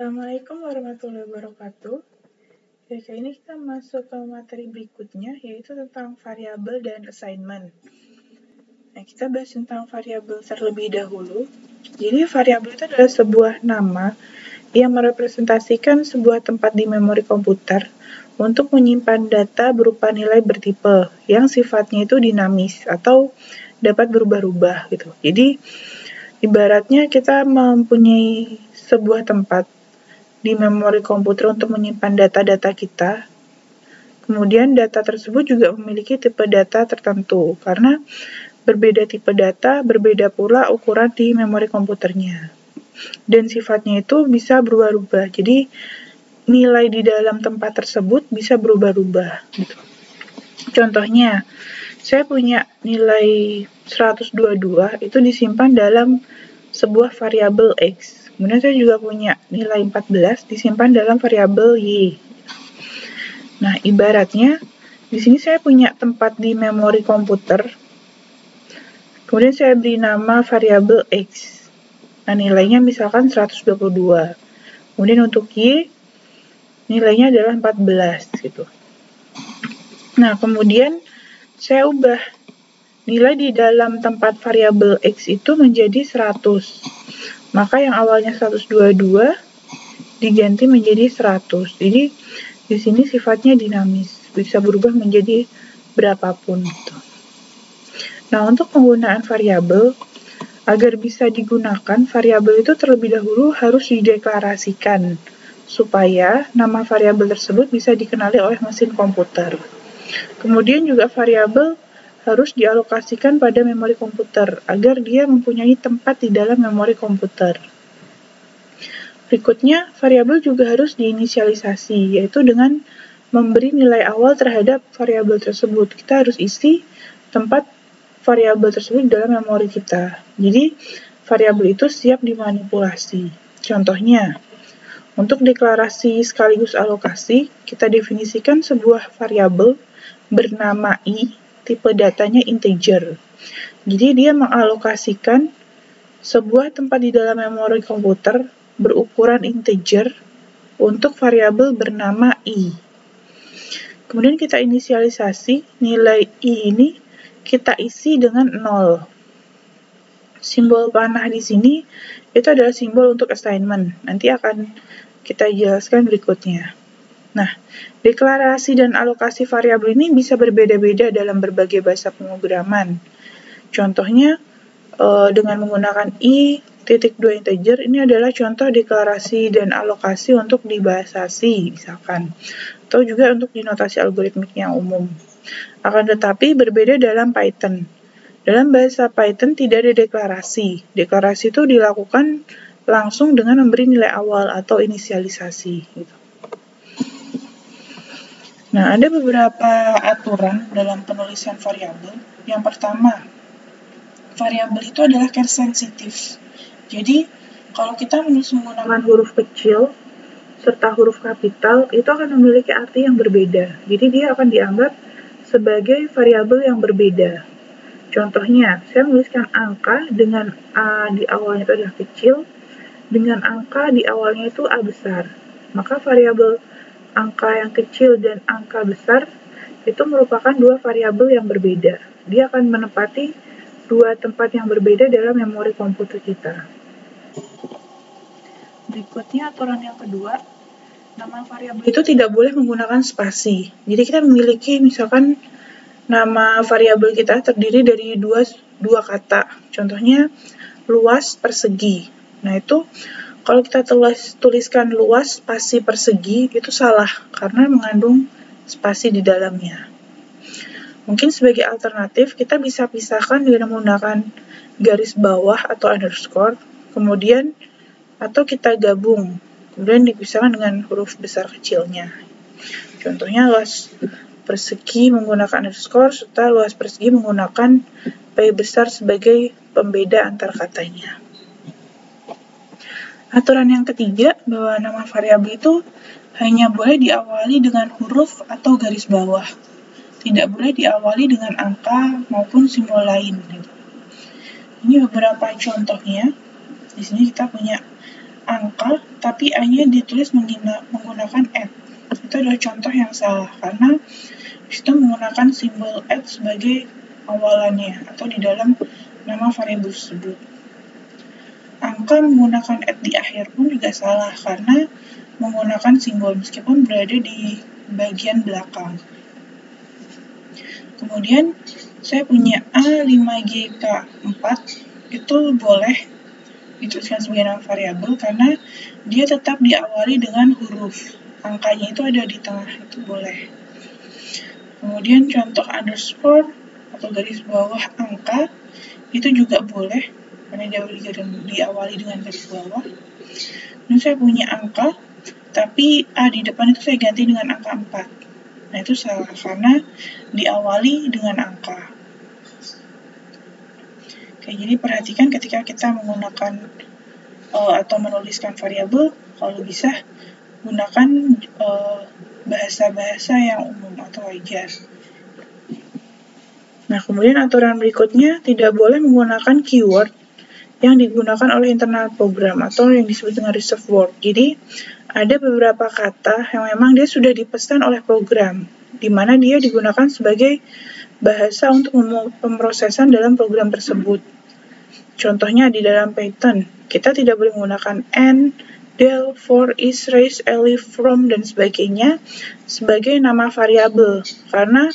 Assalamualaikum warahmatullahi wabarakatuh. Kali ini kita masuk ke materi berikutnya, yaitu tentang variabel dan assignment. Nah, kita bahas tentang variabel terlebih dahulu. Jadi, variabel itu adalah sebuah nama yang merepresentasikan sebuah tempat di memori komputer untuk menyimpan data berupa nilai bertipe yang sifatnya itu dinamis atau dapat berubah-ubah gitu. Jadi, ibaratnya kita mempunyai sebuah tempat di memori komputer untuk menyimpan data-data kita. Kemudian data tersebut juga memiliki tipe data tertentu, karena berbeda tipe data, berbeda pula ukuran di memori komputernya. Dan sifatnya itu bisa berubah-ubah, jadi nilai di dalam tempat tersebut bisa berubah-ubah. Gitu. Contohnya, saya punya nilai 122, itu disimpan dalam sebuah variabel X. Kemudian saya juga punya nilai 14 disimpan dalam variabel Y. Nah, ibaratnya di sini saya punya tempat di memori komputer. Kemudian saya beri nama variabel X. Nah, nilainya misalkan 122. Kemudian untuk Y nilainya adalah 14 gitu. Nah, kemudian saya ubah nilai di dalam tempat variabel X itu menjadi 100. Maka yang awalnya 122 diganti menjadi 100. Jadi di sini sifatnya dinamis, bisa berubah menjadi berapapun gitu. Nah, untuk penggunaan variabel, agar bisa digunakan, variabel itu terlebih dahulu harus dideklarasikan supaya nama variabel tersebut bisa dikenali oleh mesin komputer. Kemudian juga variabel harus dialokasikan pada memori komputer agar dia mempunyai tempat di dalam memori komputer. Berikutnya, variabel juga harus diinisialisasi, yaitu dengan memberi nilai awal terhadap variabel tersebut. Kita harus isi tempat variabel tersebut dalam memori kita. Jadi, variabel itu siap dimanipulasi. Contohnya, untuk deklarasi sekaligus alokasi, kita definisikan sebuah variabel bernama I, tipe datanya integer. Jadi dia mengalokasikan sebuah tempat di dalam memori komputer berukuran integer untuk variabel bernama I. Kemudian kita inisialisasi nilai I ini kita isi dengan 0. Simbol panah di sini itu adalah simbol untuk assignment. Nanti akan kita jelaskan berikutnya. Nah, deklarasi dan alokasi variabel ini bisa berbeda-beda dalam berbagai bahasa pemrograman. Contohnya, dengan menggunakan i.2 integer, ini adalah contoh deklarasi dan alokasi untuk di bahasa C, misalkan. Atau juga untuk di notasi algoritmik yang umum. Akan tetapi berbeda dalam Python. Dalam bahasa Python tidak ada deklarasi. Deklarasi itu dilakukan langsung dengan memberi nilai awal atau inisialisasi. Gitu. Nah, ada beberapa aturan dalam penulisan variabel. Yang pertama, variabel itu adalah case sensitif. Jadi, kalau kita menulis menggunakan huruf kecil serta huruf kapital, itu akan memiliki arti yang berbeda. Jadi, dia akan dianggap sebagai variabel yang berbeda. Contohnya, saya menuliskan angka dengan A di awalnya itu adalah kecil, dengan angka di awalnya itu A besar. Maka variabel angka yang kecil dan angka besar itu merupakan dua variabel yang berbeda. Dia akan menempati dua tempat yang berbeda dalam memori komputer kita. Berikutnya aturan yang kedua, nama variabel itu tidak boleh menggunakan spasi. Jadi kita memiliki misalkan nama variabel kita terdiri dari dua kata. Contohnya luas persegi. Nah, itu kalau kita tuliskan luas spasi persegi itu salah karena mengandung spasi di dalamnya. Mungkin sebagai alternatif kita bisa pisahkan dengan menggunakan garis bawah atau underscore, kemudian atau kita gabung, kemudian dipisahkan dengan huruf besar kecilnya. Contohnya luas persegi menggunakan underscore serta luas persegi menggunakan P besar sebagai pembeda antar katanya. Aturan yang ketiga, bahwa nama variabel itu hanya boleh diawali dengan huruf atau garis bawah. Tidak boleh diawali dengan angka maupun simbol lain. Ini beberapa contohnya. Di sini kita punya angka, tapi A-nya ditulis menggunakan @ itu adalah contoh yang salah, karena disitu menggunakan simbol @ sebagai awalannya atau di dalam nama variabel tersebut. Angka menggunakan @ di akhir pun juga salah, karena menggunakan simbol meskipun berada di bagian belakang. Kemudian saya punya A5GK4, itu boleh dituliskan sebagai nama variabel karena dia tetap diawali dengan huruf. Angkanya itu ada di tengah, itu boleh. Kemudian contoh underscore atau garis bawah angka, itu juga boleh karena diawali dengan garis bawah. Ini saya punya angka, tapi A di depan itu saya ganti dengan angka 4. Nah, itu salah karena diawali dengan angka. Oke, jadi perhatikan ketika kita menggunakan atau menuliskan variabel, kalau bisa gunakan bahasa-bahasa yang umum atau wajar. Nah, kemudian aturan berikutnya tidak boleh menggunakan keyword yang digunakan oleh internal program atau yang disebut dengan reserved word. Jadi, ada beberapa kata yang memang dia sudah dipesan oleh program, di mana dia digunakan sebagai bahasa untuk pemrosesan dalam program tersebut. Contohnya di dalam Python, kita tidak boleh menggunakan and, del, for, is, raise, elif, from, dan sebagainya sebagai nama variabel, karena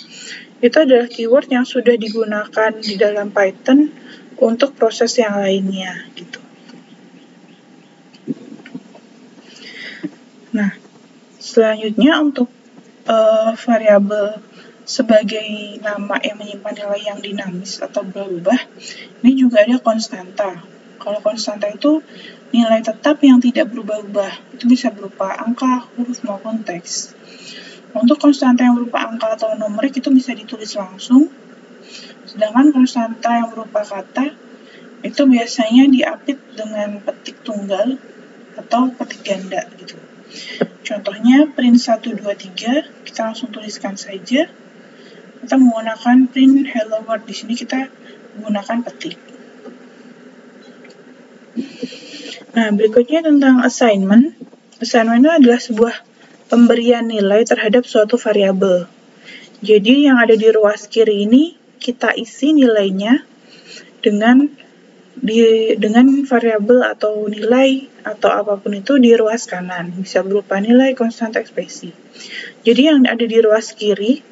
itu adalah keyword yang sudah digunakan di dalam Python untuk proses yang lainnya, gitu. Nah, selanjutnya untuk variabel sebagai nama yang menyimpan nilai yang dinamis atau berubah, ini juga ada konstanta. Kalau konstanta itu nilai tetap yang tidak berubah-ubah, itu bisa berupa angka, huruf, maupun teks. Untuk konstanta yang berupa angka atau numerik itu bisa ditulis langsung, sedangkan konstanta yang berupa kata itu biasanya diapit dengan petik tunggal atau petik ganda gitu. Contohnya print 1, 2, 3, kita langsung tuliskan saja. Kita menggunakan print hello world, di sini kita menggunakan petik. Nah, berikutnya tentang assignment. Assignment adalah sebuah pemberian nilai terhadap suatu variabel. Jadi yang ada di ruas kiri ini kita isi nilainya dengan variabel atau nilai atau apapun itu di ruas kanan, bisa berupa nilai, konstanta, ekspresi. Jadi yang ada di ruas kiri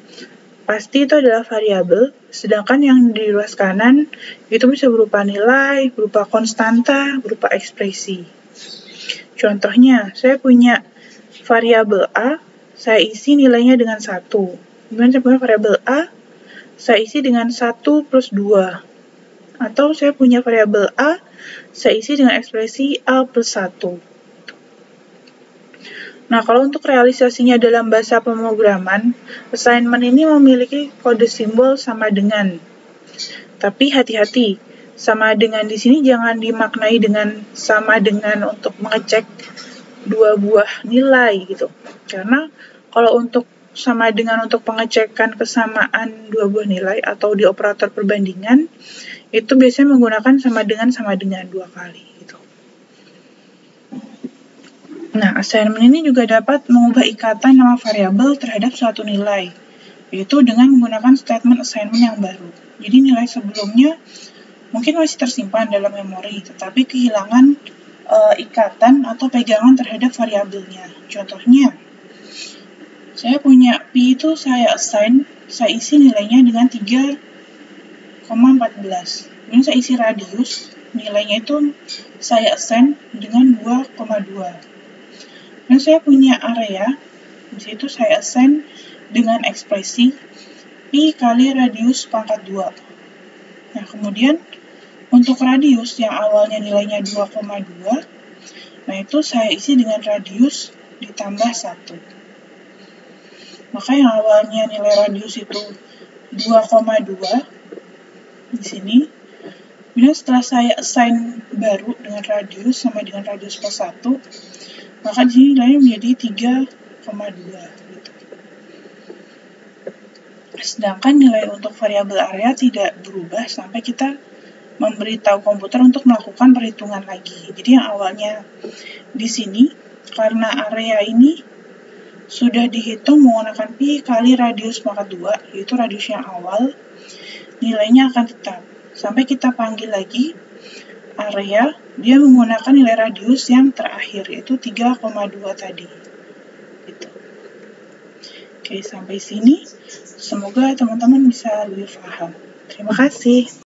pasti itu adalah variabel, sedangkan yang di ruas kanan itu bisa berupa nilai, berupa konstanta, berupa ekspresi. Contohnya, saya punya variabel A, saya isi nilainya dengan 1. Kemudian saya punya variabel A, saya isi dengan 1 plus 2. Atau saya punya variabel A, saya isi dengan ekspresi A plus 1. Nah, kalau untuk realisasinya dalam bahasa pemrograman, assignment ini memiliki kode simbol sama dengan. Tapi hati-hati, sama dengan di sini jangan dimaknai dengan sama dengan untuk mengecek dua buah nilai gitu. Karena kalau untuk sama dengan untuk pengecekan kesamaan dua buah nilai atau di operator perbandingan, itu biasanya menggunakan sama dengan 2 kali gitu. Nah, assignment ini juga dapat mengubah ikatan nama variabel terhadap suatu nilai, yaitu dengan menggunakan statement assignment yang baru. Jadi nilai sebelumnya mungkin masih tersimpan dalam memori, tetapi kehilangan ikatan atau pegangan terhadap variabelnya. Contohnya, saya punya Pi itu saya isi nilainya dengan 3,14. Kemudian saya isi radius, nilainya itu saya assign dengan 2,2. Dan saya punya area, di situ saya assign dengan ekspresi Pi kali radius pangkat 2. Nah, kemudian untuk radius yang awalnya nilainya 2,2, nah itu saya isi dengan radius ditambah 1. Maka yang awalnya nilai radius itu 2,2 di sini, kemudian setelah saya assign baru dengan radius sama dengan radius plus 1, maka di sini nilainya menjadi 3,2 gitu. Sedangkan nilai untuk variabel area tidak berubah sampai kita memberitahu komputer untuk melakukan perhitungan lagi. Jadi yang awalnya di sini, karena area ini sudah dihitung menggunakan pi kali radius pangkat 2, yaitu radius yang awal, nilainya akan tetap. Sampai kita panggil lagi area, dia menggunakan nilai radius yang terakhir, yaitu 3,2 tadi. Gitu. Oke, sampai sini. Semoga teman-teman bisa lebih paham. Terima kasih.